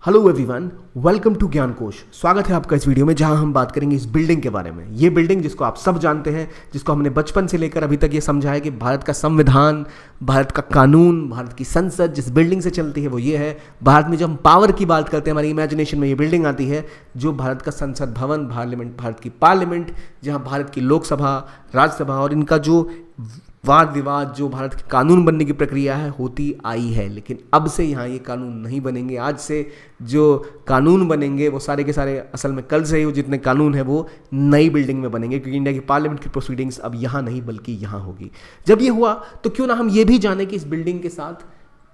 Hello everyone, welcome to ज्ञान कोश। स्वागत है आपका इस वीडियो में जहां हम बात करेंगे इस बिल्डिंग के बारे में। ये बिल्डिंग जिसको आप सब जानते हैं, जिसको हमने बचपन से लेकर अभी तक ये समझा है कि भारत का संविधान, भारत का कानून, भारत की संसद जिस बिल्डिंग से चलती है वो ये है। भारत में जब हम पावर की बात करते हैं, हमारी इमेजिनेशन में ये बिल्डिंग आती है जो भारत का संसद भवन, पार्लियामेंट, भारत की पार्लियामेंट, जहाँ भारत की लोकसभा, राज्यसभा और इनका जो वाद विवाद, जो भारत के कानून बनने की प्रक्रिया है होती आई है। लेकिन अब से यहाँ ये कानून नहीं बनेंगे। आज से जो कानून बनेंगे वो सारे के सारे असल में कल से ही जितने कानून है वो नई बिल्डिंग में बनेंगे, क्योंकि इंडिया की पार्लियामेंट की प्रोसीडिंग्स अब यहाँ नहीं बल्कि यहाँ होगी। जब ये हुआ तो क्यों ना हम ये भी जाने कि इस बिल्डिंग के साथ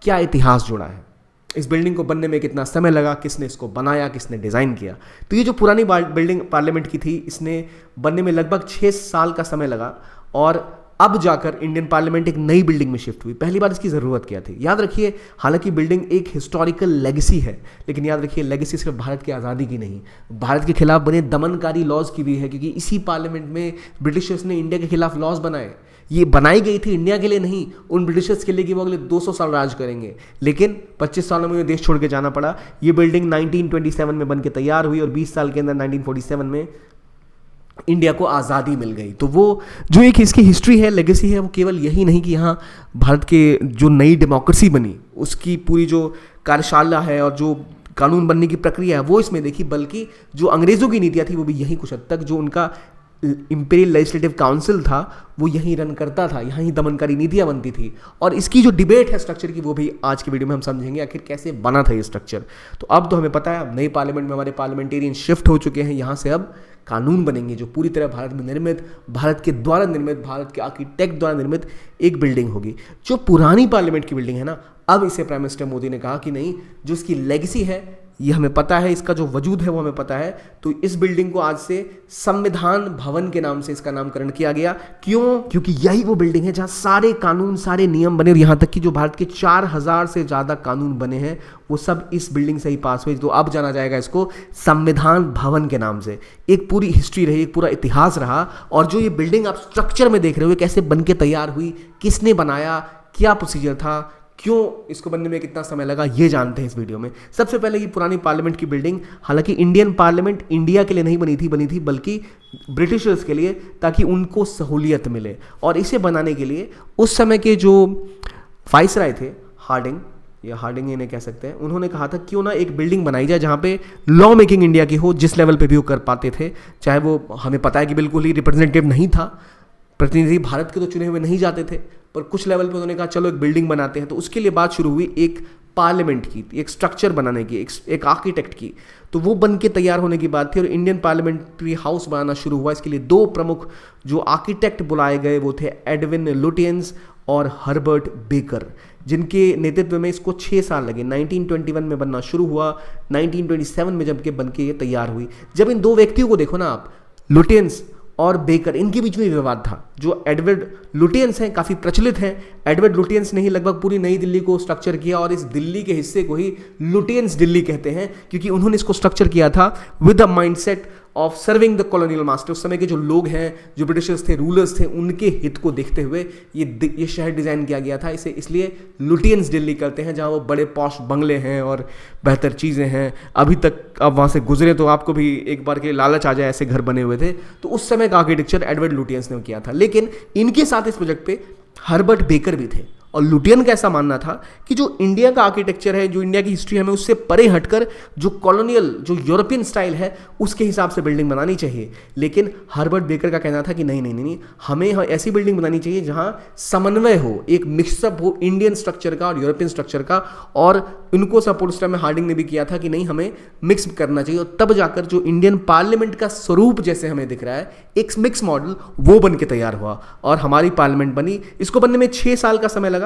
क्या इतिहास जुड़ा है, इस बिल्डिंग को बनने में कितना समय लगा, किसने इसको बनाया, किसने डिज़ाइन किया। तो ये जो पुरानी बिल्डिंग पार्लियामेंट की थी, इसने बनने में लगभग 6 साल का समय लगा और अब जाकर इंडियन पार्लियामेंट एक नई बिल्डिंग में शिफ्ट हुई। पहली बार इसकी ज़रूरत क्या थी? याद रखिए, हालांकि बिल्डिंग एक हिस्टोरिकल लेगेसी है, लेकिन याद रखिए लेगेसी सिर्फ भारत की आज़ादी की नहीं, भारत के खिलाफ बने दमनकारी लॉज की भी है, क्योंकि इसी पार्लियामेंट में ब्रिटिशर्स ने इंडिया के खिलाफ लॉज बनाए। ये बनाई गई थी इंडिया के लिए नहीं, उन ब्रिटिशर्स के लिए कि वो अगले 200 साल राज करेंगे, लेकिन 25 सालों में उन्हें देश छोड़ के जाना पड़ा। ये बिल्डिंग 1927 में बन के तैयार हुई और 20 साल के अंदर 1947 में इंडिया को आज़ादी मिल गई। तो वो जो एक इसकी हिस्ट्री है, लेगेसी है, वो केवल यही नहीं कि यहाँ भारत के जो नई डेमोक्रेसी बनी उसकी पूरी जो कार्यशाला है और जो कानून बनने की प्रक्रिया है वो इसमें देखी, बल्कि जो अंग्रेज़ों की नीतियाँ थी वो भी यहीं कुछ हद तक, जो उनका इंपीरियल लेजिस्लेटिव काउंसिल था वो यहीं रन करता था, यहाँ ही दमनकारी नीतियाँ बनती थी। और इसकी जो डिबेट है स्ट्रक्चर की, वो भी आज की वीडियो में हम समझेंगे आखिर कैसे बना था ये स्ट्रक्चर। तो अब तो हमें पता है, अब नई पार्लियामेंट में हमारे पार्लियामेंटेरियन शिफ्ट हो चुके हैं, यहाँ से अब कानून बनेंगे जो पूरी तरह भारत में निर्मित, भारत के द्वारा निर्मित, भारत के आर्किटेक्ट द्वारा निर्मित एक बिल्डिंग होगी। जो पुरानी पार्लियामेंट की बिल्डिंग है ना, अब इसे प्राइम मिनिस्टर मोदी ने कहा कि नहीं, जो इसकी लेगेसी है ये हमें पता है, इसका जो वजूद है वो हमें पता है, तो इस बिल्डिंग को आज से संविधान भवन के नाम से इसका नामकरण किया गया। क्यों? क्योंकि यही वो बिल्डिंग है जहां सारे कानून, सारे नियम बने, और यहां तक कि जो भारत के 4000 से ज़्यादा कानून बने हैं वो सब इस बिल्डिंग से ही पास हुए। तो अब जाना जाएगा इसको संविधान भवन के नाम से। एक पूरी हिस्ट्री रही, एक पूरा इतिहास रहा। और जो ये बिल्डिंग आप स्ट्रक्चर में देख रहे हो, कैसे बन के तैयार हुई, किसने बनाया, क्या प्रोसीजर था, क्यों इसको बनने में कितना समय लगा, ये जानते हैं इस वीडियो में। सबसे पहले ये पुरानी पार्लियामेंट की बिल्डिंग, हालांकि इंडियन पार्लियामेंट इंडिया के लिए नहीं बनी थी बल्कि ब्रिटिशर्स के लिए, ताकि उनको सहूलियत मिले। और इसे बनाने के लिए उस समय के जो वाइसराय थे, हार्डिंग, या हार्डिंग इन्हें कह सकते हैं, उन्होंने कहा था क्यों ना एक बिल्डिंग बनाई जाए जहाँ पे लॉ मेकिंग इंडिया की हो, जिस लेवल पे भी वो कर पाते थे। चाहे वो, हमें पता है कि बिल्कुल ही रिप्रेजेंटेटिव नहीं था, प्रतिनिधि भारत के तो चुने हुए नहीं जाते थे, पर कुछ लेवल पे उन्होंने कहा चलो एक बिल्डिंग बनाते हैं। तो उसके लिए बात शुरू हुई एक पार्लियामेंट की, एक स्ट्रक्चर बनाने की, एक आर्किटेक्ट की। तो वो बन के तैयार होने की बात थी और इंडियन पार्लियामेंट्री हाउस बनाना शुरू हुआ। इसके लिए 2 प्रमुख जो आर्किटेक्ट बुलाए गए वो थे एडविन लुटियंस और हर्बर्ट बेकर, जिनके नेतृत्व में इसको 6 साल लगे। 1921 में बनना शुरू हुआ, 1927 में जब के बन के ये तैयार हुई। जब इन 2 व्यक्तियों को देखो ना आप, लुटियंस और बेकर, इनके बीच में विवाद था। जो एडवर्ड लुटियंस हैं, काफ़ी प्रचलित हैं। एडवर्ड लुटियंस ने ही लगभग पूरी नई दिल्ली को स्ट्रक्चर किया और इस दिल्ली के हिस्से को ही लुटियंस दिल्ली कहते हैं, क्योंकि उन्होंने इसको स्ट्रक्चर किया था with the mindset of serving the colonial master. उस समय के जो लोग हैं, जो ब्रिटिशर्स थे, रूलर्स थे, उनके हित को देखते हुए ये शहर डिज़ाइन किया गया था। इसे इसलिए लुटियंस दिल्ली करते हैं, जहाँ वो बड़े पॉश बंगले हैं और बेहतर चीज़ें हैं। अभी तक आप वहाँ से गुजरे तो आपको भी एक बार के लालच आ जाए, ऐसे घर बने हुए थे। तो उस समय का आर्किटेक्चर एडवर्ड लुटियंस ने किया था। लेकिन इनके साथ इस प्रोजेक्ट पे हर्बर्ट बेकर भी थे। और लुटियन का ऐसा मानना था कि जो इंडिया का आर्किटेक्चर है, जो इंडिया की हिस्ट्री है, हमें उससे परे हटकर जो कॉलोनियल, जो यूरोपियन स्टाइल है, उसके हिसाब से बिल्डिंग बनानी चाहिए। लेकिन हर्बर्ट बेकर का कहना था कि नहीं, हमें ऐसी बिल्डिंग बनानी चाहिए जहां समन्वय हो, एक मिक्सअप हो इंडियन स्ट्रक्चर का और यूरोपियन स्ट्रक्चर का। और इनको सपोर्ट उस टाइम में हार्डिंग ने भी किया था कि नहीं, हमें मिक्स करना चाहिए। और तब जाकर जो इंडियन पार्लियामेंट का स्वरूप जैसे हमें दिख रहा है, एक मिक्स मॉडल, वो बन के तैयार हुआ और हमारी पार्लियामेंट बनी। इसको बनने में 6 साल का समय लगा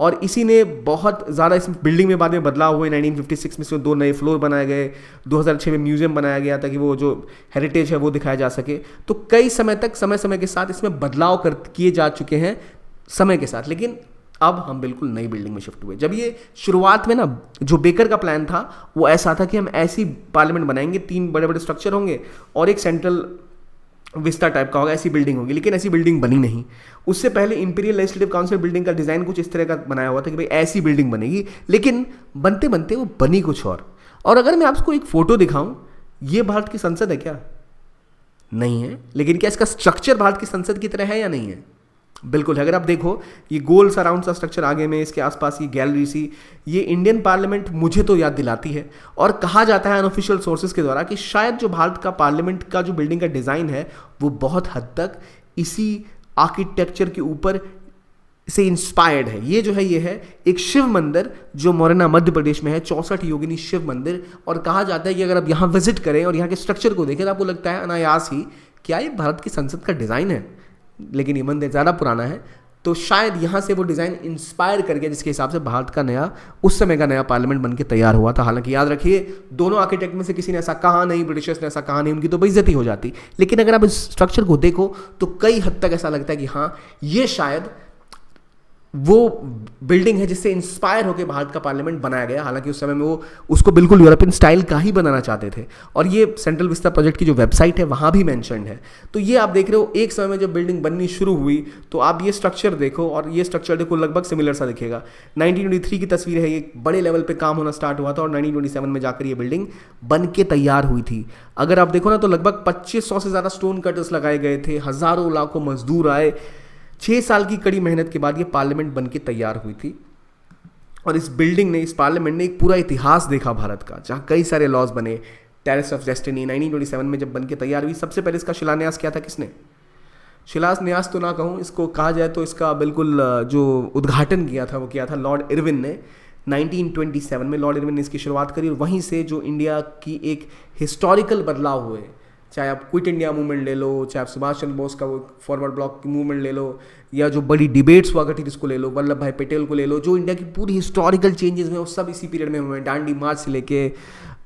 और इसी ने बहुत ज़्यादा इस बिल्डिंग में बाद में बदलाव हुए। 1956 में इसमें 2 नए फ्लोर बनाए गए, 2006 में म्यूजियम बनाया गया ताकि वो जो हेरिटेज है वो दिखाया जा सके। तो कई समय तक, समय के साथ इसमें बदलाव किए जा चुके हैं समय के साथ। लेकिन अब हम बिल्कुल नई बिल्डिंग में शिफ्ट हुए। जब ये शुरुआत में ना, जो बेकर का प्लान था वो ऐसा था कि हम ऐसी पार्लियामेंट बनाएंगे, 3 बड़े बड़े स्ट्रक्चर होंगे और एक सेंट्रल विस्ता टाइप का होगा, ऐसी बिल्डिंग होगी। लेकिन ऐसी बिल्डिंग बनी नहीं। उससे पहले इंपीरियल लेजिस्लेटिव काउंसिल बिल्डिंग का डिज़ाइन कुछ इस तरह का बनाया हुआ था कि भाई ऐसी बिल्डिंग बनेगी, लेकिन बनते बनते वो बनी कुछ और। और अगर मैं आपको एक फोटो दिखाऊं, ये भारत की संसद है क्या? नहीं है। लेकिन क्या इसका स्ट्रक्चर भारत की संसद की तरह है या नहीं है? बिल्कुल है। अगर आप देखो, ये गोल सा राउंड सा स्ट्रक्चर आगे में, इसके आसपास ये गैलरी सी, ये इंडियन पार्लियामेंट मुझे तो याद दिलाती है। और कहा जाता है अनऑफिशियल सोर्सेज के द्वारा कि शायद जो भारत का पार्लियामेंट का जो बिल्डिंग का डिज़ाइन है वो बहुत हद तक इसी आर्किटेक्चर के ऊपर से इंस्पायर्ड है। ये जो है, ये है एक शिव मंदिर जो मोरेना मध्य प्रदेश में है, 64 योगिनी शिव मंदिर। और कहा जाता है कि अगर आप यहाँ विजिट करें और यहाँ के स्ट्रक्चर को देखें तो आपको लगता है अनायास ही क्या ये भारत की संसद का डिज़ाइन है। लेकिन ये मंदिर ज़्यादा पुराना है, तो शायद यहाँ से वो डिज़ाइन इंस्पायर कर गया, जिसके हिसाब से भारत का नया, उस समय का नया पार्लियामेंट बनके तैयार हुआ था। हालांकि याद रखिए, दोनों आर्किटेक्ट में से किसी ने ऐसा कहा नहीं, ब्रिटिशर्स ने ऐसा कहा नहीं, उनकी तो बेइज्जती हो जाती। लेकिन अगर आप इस स्ट्रक्चर को देखो तो कई हद तक ऐसा लगता है कि हाँ, ये शायद वो बिल्डिंग है जिससे इंस्पायर होकर भारत का पार्लियामेंट बनाया गया। हालांकि उस समय में वो उसको बिल्कुल यूरोपियन स्टाइल का ही बनाना चाहते थे। और ये सेंट्रल विस्ता प्रोजेक्ट की जो वेबसाइट है वहाँ भी मेंशन्ड है। तो ये आप देख रहे हो, एक समय में जब बिल्डिंग बननी शुरू हुई तो आप ये स्ट्रक्चर देखो, और ये स्ट्रक्चर देखो, लगभग सिमिलर सा दिखेगा। 1923 की तस्वीर है, ये बड़े लेवल पर काम होना स्टार्ट हुआ था और 1927 में जाकर ये बिल्डिंग बन के तैयार हुई थी। अगर आप देखो ना, तो लगभग 2500 से ज़्यादा स्टोन कटर्स लगाए गए थे, हज़ारों लाखों मजदूर आए। 6 साल की कड़ी मेहनत के बाद ये पार्लियामेंट बनके तैयार हुई थी। और इस बिल्डिंग ने, इस पार्लियामेंट ने एक पूरा इतिहास देखा भारत का, जहाँ कई सारे लॉज बने। टेरेस ऑफ डेस्टिनी 1927 में जब बनके तैयार हुई, सबसे पहले इसका शिलान्यास किया था किसने? शिलान्यास तो ना कहूँ, इसको कहा जाए तो इसका बिल्कुल जो उद्घाटन किया था वो किया था लॉर्ड इरविन ने। 1927 में लॉर्ड इरविन ने इसकी शुरुआत करी। और वहीं से जो इंडिया की एक हिस्टोरिकल बदलाव हुए, चाहे आप क्विट इंडिया मूवमेंट ले लो, चाहे आप सुभाष चंद्र बोस का वो फॉरवर्ड ब्लॉक की मूवमेंट ले लो, या जो बड़ी डिबेट्स हुआ करती थी उसको ले लो, वल्लभ भाई पटेल को ले लो, जो इंडिया की पूरी हिस्टोरिकल चेंजेस में वो सब इसी पीरियड में हुए। दांडी मार्च से लेके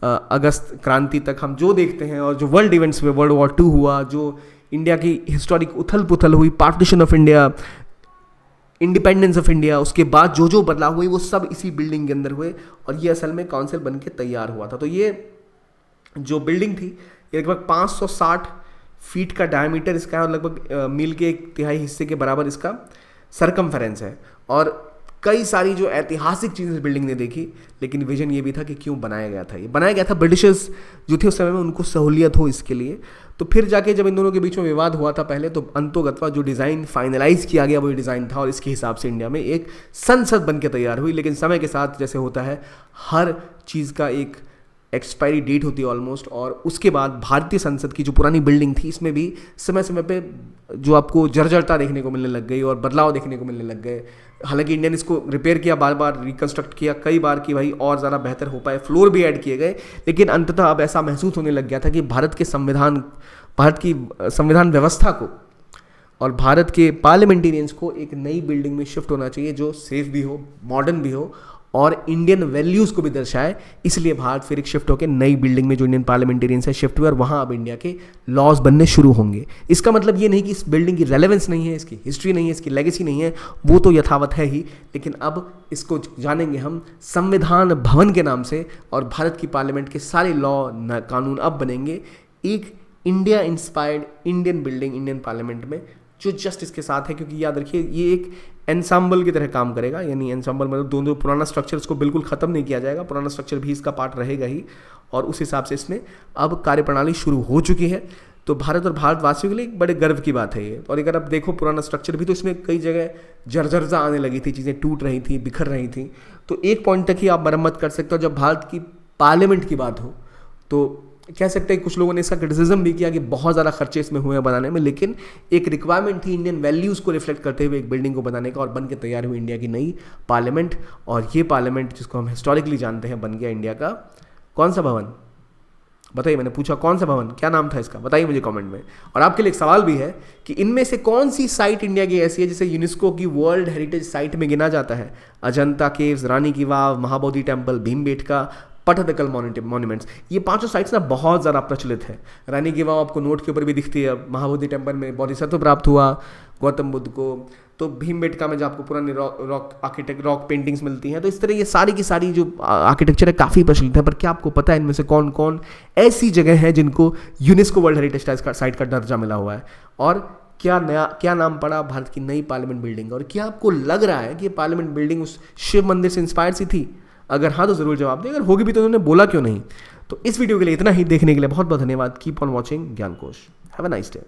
अगस्त क्रांति तक हम जो देखते हैं, और जो वर्ल्ड इवेंट्स हुए, वर्ल्ड वॉर 2 हुआ, जो इंडिया की हिस्टोरिक उथल पुथल हुई, partition of India, independence of India, उसके बाद जो जो बदलाव हुए वो सब इसी बिल्डिंग के अंदर हुए। और ये असल में काउंसिल बन के तैयार हुआ था। तो ये जो बिल्डिंग थी, लगभग 560 फीट का डायमीटर इसका है, और लगभग मील के 1/3 हिस्से के बराबर इसका सरकमफेरेंस है। और कई सारी जो ऐतिहासिक चीज़ें बिल्डिंग ने देखी। लेकिन विजन ये भी था कि क्यों बनाया गया था। ये बनाया गया था ब्रिटिशर्स जो थे उस समय में, उनको सहूलियत हो इसके लिए। तो फिर जाके जब इन दोनों के बीच में विवाद हुआ था पहले, तो अंतोगत्वा जो डिज़ाइन फाइनलाइज किया गया वही डिज़ाइन था, और इसके हिसाब से इंडिया में एक संसद बन के तैयार हुई। लेकिन समय के साथ जैसे होता है, हर चीज़ का एक एक्सपायरी डेट होती है ऑलमोस्ट। और उसके बाद भारतीय संसद की जो पुरानी बिल्डिंग थी, इसमें भी समय समय पे जो आपको जर्जरता देखने को मिलने लग गई और बदलाव देखने को मिलने लग गए। हालांकि इंडिया ने इसको रिपेयर किया, बार बार रिकंस्ट्रक्ट किया कई बार कि भाई और ज़्यादा बेहतर हो पाए, फ्लोर भी ऐड किए गए। लेकिन अंततः अब ऐसा महसूस होने लग गया था कि भारत की संविधान व्यवस्था को और भारत के पार्लियामेंटेरियंस को एक नई बिल्डिंग में शिफ्ट होना चाहिए, जो सेफ भी हो, मॉडर्न भी हो और इंडियन वैल्यूज़ को भी दर्शाए। इसलिए भारत फिर एक शिफ्ट होकर नई बिल्डिंग में जो इंडियन पार्लियामेंटेरियंस है शिफ्ट हुए, और वहाँ अब इंडिया के लॉज बनने शुरू होंगे। इसका मतलब ये नहीं कि इस बिल्डिंग की रेलेवेंस नहीं है, इसकी हिस्ट्री नहीं है, इसकी लेगेसी नहीं है, वो तो यथावत है ही। लेकिन अब इसको जानेंगे हम संविधान भवन के नाम से, और भारत की पार्लियामेंट के सारे लॉ कानून अब बनेंगे एक India inspired Indian building, Indian parliament में, जो जस्ट इसके साथ है। क्योंकि याद रखिए, ये एक एनसाम्बल की तरह काम करेगा। यानी एनसाम्बल मतलब दोनों पुराना स्ट्रक्चर को बिल्कुल ख़त्म नहीं किया जाएगा, पुराना स्ट्रक्चर भी इसका पार्ट रहेगा ही। और उस हिसाब से इसमें अब कार्यप्रणाली शुरू हो चुकी है। तो भारत और भारतवासियों के लिए एक बड़े गर्व की बात है ये। और अगर आप देखो पुराना स्ट्रक्चर भी, तो इसमें कई जगह जर्जरजा आने लगी थी, चीज़ें टूट रही थी, बिखर रही थी। तो एक पॉइंट तक ही आप मरम्मत कर सकते हो। जब भारत की पार्लियामेंट की बात हो तो कह सकते हैं, कुछ लोगों ने इसका क्रिटिसिज्म भी किया कि बहुत ज़्यादा खर्चे इसमें हुए हैं बनाने में। लेकिन एक रिक्वायरमेंट थी इंडियन वैल्यूज़ को रिफ्लेक्ट करते हुए एक बिल्डिंग को बनाने का, और बन के तैयार हुई इंडिया की नई पार्लियामेंट। और ये पार्लियामेंट जिसको हम हिस्टोरिकली जानते हैं, बन गया इंडिया का कौन सा भवन? बताइए, मैंने पूछा कौन सा भवन, क्या नाम था इसका, बताइए मुझे कमेंट में। और आपके लिए एक सवाल भी है कि इनमें से कौन सी साइट इंडिया की ऐसी है जिसे यूनेस्को की वर्ल्ड हेरिटेज साइट में गिना जाता है? अजंता केव्स, रानी की वाव, महाबोधि टेम्पल, भीमबेटका, पटदकल मॉन्यूमेंट्स। ये पांचों साइट्स ना बहुत ज़्यादा प्रचलित है। रानी की वाव आपको नोट के ऊपर भी दिखती है। महाबोधि टेम्पल में बोधिसत्व प्राप्त हुआ गौतम बुद्ध को। तो भीमबेटका में जो आपको पुरानी रॉक पेंटिंग्स मिलती हैं। तो इस तरह ये सारी की सारी जो आर्किटेक्चर है काफ़ी प्रचलित है। पर क्या आपको पता है इनमें से कौन कौन ऐसी जगह है जिनको यूनेस्को वर्ल्ड हेरिटेज साइट का दर्जा मिला हुआ है? और क्या नाम पड़ा भारत की नई पार्लियामेंट बिल्डिंग? और क्या आपको लग रहा है कि ये पार्लियामेंट बिल्डिंग उस शिव मंदिर से इंस्पायर सी थी? अगर हाँ तो ज़रूर जवाब दें, अगर होगी भी तो उन्होंने बोला क्यों नहीं। तो इस वीडियो के लिए इतना ही, देखने के लिए बहुत बहुत धन्यवाद। Keep on watching Gyankosh. Have a nice day.